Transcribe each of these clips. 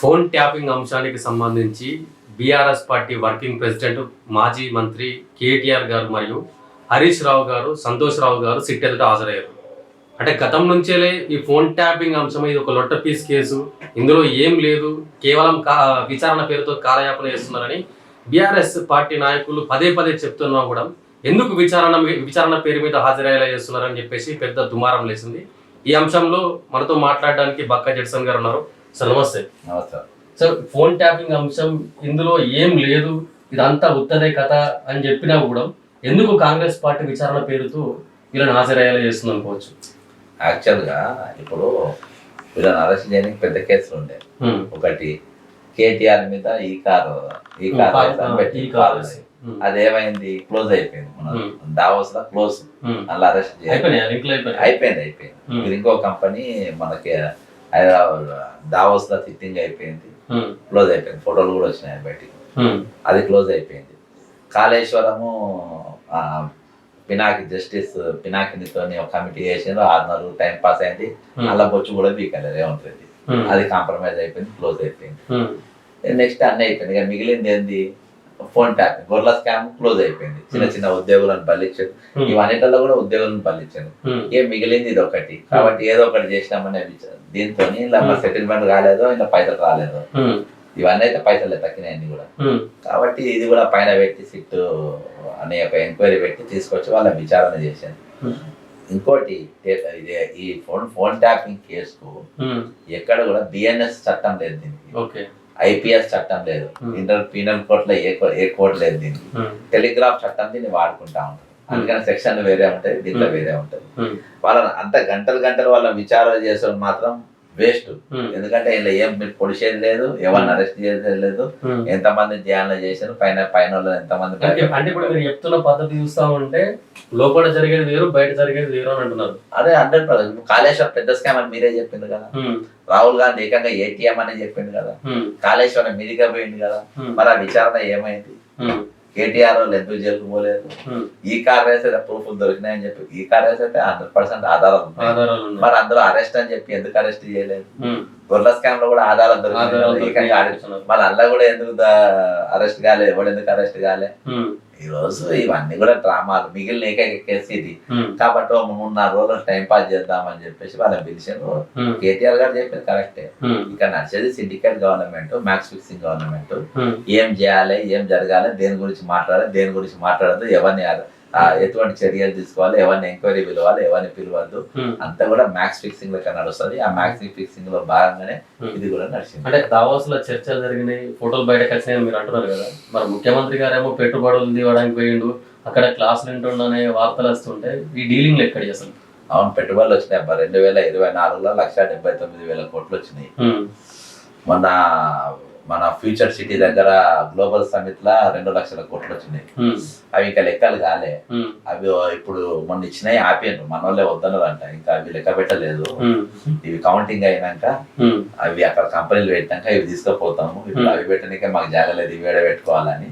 Phone tapping అంశానికి సంబంధించి BRS party working president మాజీ మంత్రి కేటీఆర్ గారు మరియు హరీష్ రావు గారు, సంతోష్ రావు గారు సిట్ ఎదుట హాజరయ్యారు. అంటే గతం నుంచేలే ఈ ఫోన్ ట్యాపింగ్ అంశం ఇది ఒక లొట్ట పీస్ కేసు, ఇందులో ఏం లేదు, కేవలం విచారణ పేరుతో కాలయాపన చేస్తున్నారని బీఆర్ఎస్ పార్టీ నాయకులు పదే పదే చెప్తున్నా కూడా ఎందుకు విచారణ పేరు మీద హాజరయ్యేలా చేస్తున్నారని చెప్పేసి పెద్ద దుమారం లేచింది. ఈ అంశంలో మనతో మాట్లాడడానికి బక్కా జడ్సన్ గారు ఉన్నారు. సార్ నమస్తే. నమస్తే సార్, ఫోన్ ట్యాపింగ్ అంశం ఇందులో ఏం లేదు, ఇదంతా ఉత్తదే కథ అని చెప్పినా కూడా ఎందుకు కాంగ్రెస్ పార్టీ విచారణ పేరుతో వీళ్ళని హాజరయ్యేలా చేస్తుంది అనుకోవచ్చు? యాక్చువల్గా ఇప్పుడు వీళ్ళని అరెస్ట్ చేయడానికి పెద్ద కేసులు ఉండే. ఒకటి కేటీఆర్ మీద ఈ కారు పెట్టి అదేమైంది, క్లోజ్ అయిపోయింది. మన దావోస్ లో క్లోజ్, అలా అరెస్ట్ అయిపోయింది. మీరు ఇంకో కంపెనీ మనకి హైదరాబాద్ దావోస్ లో సిట్టింగ్ అయిపోయింది, క్లోజ్ అయిపోయింది. ఫోటోలు కూడా వచ్చినాయి బయటికి, అది క్లోజ్ అయిపోయింది. కాళేశ్వరము పినాకినితో ఒక కమిటీ చేసిండ్రు, 6 నెలలు టైం పాస్ అయింది. అలా బొచ్చు కూడా బీకలేదు రేవంత్ రెడ్డి, అది కాంప్రమైజ్ అయిపోయింది, క్లోజ్ అయిపోయింది. నెక్స్ట్ అన్నీ అయిపోయింది. ఇక మిగిలింది ఏంది, ఫోన్ ట్యాపింగ్, గొర్రెల స్కామ్ క్లోజ్ అయిపోయింది. చిన్న చిన్న ఉద్యోగులను బలిచ్చారు, ఇవన్నిటిలో కూడా ఉద్యోగులను బలిచ్చారు. ఏం మిగిలింది ఇది ఒకటి. కాబట్టి ఏదో ఒకటి చేసినామనే దీంతో ఇలా సెటిల్మెంట్ కాలేదో, ఇలా పైసలు రాలేదో, ఇవన్నీ అయితే పైసలు తక్కినాయన్ని కూడా. కాబట్టి ఇది కూడా పైన పెట్టి సిట్ అనే ఒక ఎంక్వైరీ పెట్టి తీసుకొచ్చి వాళ్ళ విచారణ చేశాను. ఇంకోటి ఈ ఫోన్ ట్యాపింగ్ కేసుకు ఎక్కడ కూడా బిఎన్ఎస్ చట్టం లేదు దీనికి, ఐపీఎస్ చట్టం లేదు, ఇంటర్ పీనల్ కోర్టులో ఏ కోర్టు లేదు దీనికి. టెలిగ్రాఫ్ చట్టం దీన్ని వాడుకుంటా ఉంటారు. అందుకని సెక్షన్లు వేరే ఉంటాయి, దీంట్లో వేరే ఉంటుంది. వాళ్ళని అంత గంటలు వాళ్ళ విచారణ చేసే మాత్రం వేస్ట్. ఎందుకంటే ఇలా ఏం పొడిచేది లేదు, ఎవరిని అరెస్ట్ చేసేది లేదు, ఎంతమంది ధ్యానం చేశారు, పైన ఎంతమంది. అంటే ఇప్పుడు మీరు చెప్తున్న పద్ధతి చూస్తా ఉంటే లోపల జరిగేది వేరు, బయట జరిగేది వేరు అని అంటున్నారు. అదే 100%. కాళేశ్వరం పెద్ద స్కామ్ అని మీరే చెప్పింది కదా, రాహుల్ గాంధీ ఏకంగా ఏటీఎం అని చెప్పింది కదా, కాళేశ్వరం మీదిగా పోయింది కదా. మరి ఆ విచారణ ఏమైంది? కేటీఆర్ వాళ్ళు ఎందుకు జైలుకు పోలేదు? ఈ కార్ రేస్ అయితే ప్రూఫ్లు దొరికినాయని చెప్పి, ఈ కార్ రేస్ అయితే 100% ఆధారాలు ఉన్నాయి. మరి అందులో అరెస్ట్ అని చెప్పి ఎందుకు అరెస్ట్ చేయలేదు? గొర్రెల స్కామ్ లో కూడా ఆధారాలు దొరికినాయి, మళ్ళీ అందులో కూడా ఎందుకు అరెస్ట్ కాలే? ఎవడు ఎందుకు అరెస్ట్ కాలే? ఈ రోజు ఇవన్నీ కూడా డ్రామాలు. మిగిలిన ఏకైక కేసు ఇది. కాబట్టి 3-4 రోజులు టైం పాస్ చేద్దామని చెప్పేసి వాళ్ళని పిలిచారు. కేటీఆర్ గారు చెప్పింది కరెక్టే. ఇక్కడ నడిచేది syndicate government, max fixing government. ఏం చేయాలి, ఏం జరగాలి, దేని గురించి మాట్లాడాలి, దేని గురించి మాట్లాడద్దు, ఎవరిని ఎటువంటి చర్యలు తీసుకోవాలి, ఎవరిని ఎంక్వైరీ పిలవాలి, ఎవరిని పిలవద్దు, అంతా కూడా మ్యాక్స్ ఫిక్సింగ్ లెక్క నడుస్తుంది. ఆ మ్యాక్స్ ఫిక్సింగ్ లో భాగంగానే ఇది కూడా నడిచింది. అంటే దావోస్ లో చర్చలు జరిగినాయి, ఫోటోలు బయటకు వచ్చినాయని మీరు అంటున్నారు కదా. మరి ముఖ్యమంత్రి గారేమో పెట్టుబడులు దివడానికి పోయిండు, అక్కడ క్లాసులు వింటుండనే వార్తలు వస్తుంటే ఈ డీలింగ్ ఎక్కడ అసలు? అవును, పెట్టుబడులు వచ్చినాయి. 2024లో 1,79,000 కోట్లు వచ్చినాయి. మొన్న మన ఫ్యూచర్ సిటీ దగ్గర గ్లోబల్ సమిట్ లా 2 లక్షల కోట్లు వచ్చినాయి. అవి ఇంకా లెక్కలు కాలే. అవి ఇప్పుడు మొన్న ఇచ్చినాయి, ఆపేయండి, మన వాళ్ళే వద్దన్నారంట. ఇంకా అవి లెక్క పెట్టలేదు. ఇవి కౌంటింగ్ అయినాక అవి అక్కడ కంపెనీలు పెట్టాక ఇవి తీసుకుపోతాము. ఇప్పుడు అవి పెట్టడానికే మాకు జాగలేదు, ఇవి పెట్టుకోవాలని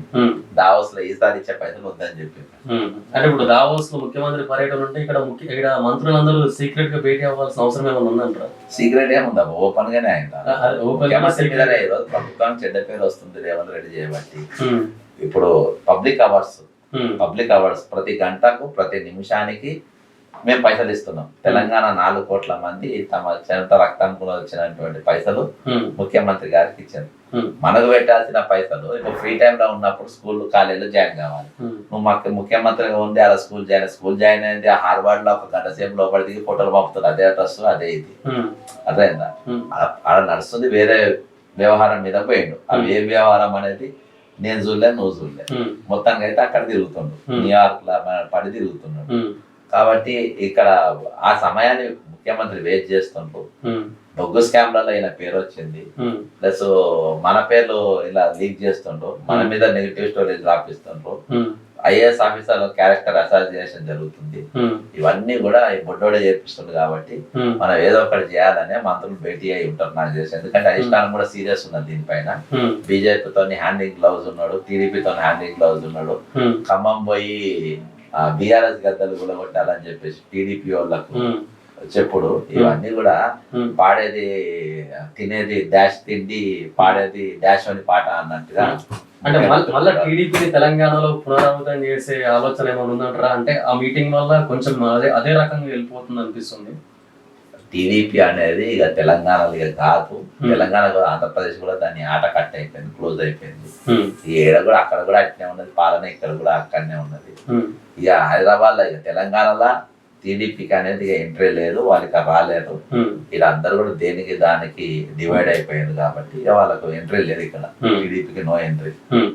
దావోస్ లో ఈసారి ఇచ్చే పైసలు వద్దని చెప్పింది. అంటే ఇప్పుడు దావోస్ లో ముఖ్యమంత్రి పర్యటన ఉంటే ఇక్కడ మంత్రులందరూ సీక్రెట్ గా భేటీ అవ్వాల్సిన అవసరం ఏమైనా ఉందంటారా? సీక్రెట్ ఏముందా, ఓపెన్ గానే అయిందా. ఈరోజు ప్రభుత్వానికి చెడ్డ పేరు వస్తుంది రేవంత్ రెడ్డి చేయబట్టి. ఇప్పుడు పబ్లిక్ అవార్డ్స్ ప్రతి గంటకు, ప్రతి నిమిషానికి మేము పైసలు ఇస్తున్నాం. తెలంగాణ 4 కోట్ల మంది తమ చెంత రక్తానికి వచ్చినటువంటి పైసలు ముఖ్యమంత్రి గారికి ఇచ్చారు. మనకు పెట్టాల్సిన పైసలు ఇప్పుడు ఫ్రీ టైమ్ లో ఉన్నప్పుడు స్కూల్ కాలేజీలో జాయిన్ కావాలి. నువ్వు మాకు ముఖ్యమంత్రిగా ఉంది అలా స్కూల్ జాయిన్ అయింది, హార్వర్డ్ లో 1 గంట సేపు లోపల దిగి ఫోటోలు పంపుతుంది. అదే డ్రెస్, అదే ఇది, అర్థమైందా? అలా నడుస్తుంది. వేరే వ్యవహారం మీద పోయిండు. అవి ఏ వ్యవహారం అనేది నేను చూడలే, నువ్వు చూడలే. మొత్తానికి అయితే అక్కడ తిరుగుతుండు, న్యూయార్క్ లా పడి తిరుగుతున్నాడు. కాబట్టి ఇక్కడ ఆ సమయాన్ని ముఖ్యమంత్రి వేస్ట్ చేస్తుండ్రు. బొగ్గు స్కామ్లలో ఈయన పేరు వచ్చింది, ప్లస్ మన పేర్లు ఇలా లీక్ చేస్తుండ్రు, మన మీద నెగిటివ్ స్టోరీస్ రాపిస్తుండ్రు. ఐఏఎస్ ఆఫీసర్ క్యారెక్టర్ అసాసినేషన్ జరుగుతుంది. ఇవన్నీ కూడా ఈ బొడ్డోడే చేపిస్తుంది. కాబట్టి మనం ఏదో ఒకటి చేయాలనే మంత్రులు భేటీ అయి ఉంటారు నాకు తెలిసి. ఎందుకంటే అధిష్టానం కూడా సీరియస్ ఉన్నది దీనిపైన. బీజేపీతో హ్యాండింగ్ గ్లౌజ్ ఉన్నాడు, టీడీపీతో హ్యాండింగ్ గ్లౌజ్ ఉన్నాడు. ఖమ్మం పోయి బీఆర్ఎస్ గద్దలు కూడా కొట్టాలని చెప్పేసి టీడీపీ వాళ్ళకు చెప్పుడు ఇవన్నీ కూడా పాడేది తినేది డాష్ తిండి పాడేది డాష్ అని పాట అన్నట్టుగా. అంటే మళ్ళీ టీడీపీని తెలంగాణలో పునరావృతం చేసే ఆలోచన ఏమైనా ఉందంటారా? అంటే ఆ మీటింగ్ వల్ల కొంచెం అదే రకంగా వెళ్ళిపోతుంది అనిపిస్తుంది. టీడీపీ అనేది ఇక తెలంగాణలో ఇక కాదు, తెలంగాణ కూడా ఆంధ్రప్రదేశ్ కూడా దాని ఆట కట్ అయిపోయింది, క్లోజ్ అయిపోయింది. ఈ ఏడ కూడా అక్కడ కూడా అట్నే ఉన్నది పాలన, ఇక్కడ కూడా అక్కడనే ఉన్నది. ఇక హైదరాబాద్ లో ఇక తెలంగాణలో టీడీపీకి అనేది ఇక ఎంట్రీ లేదు, వాళ్ళకి రాలేదు. ఇలా అందరు కూడా దేనికి దానికి డివైడ్ అయిపోయింది కాబట్టి ఇక వాళ్ళకు ఎంట్రీ లేదు, ఇక్కడ టీడీపీకి నో ఎంట్రీ.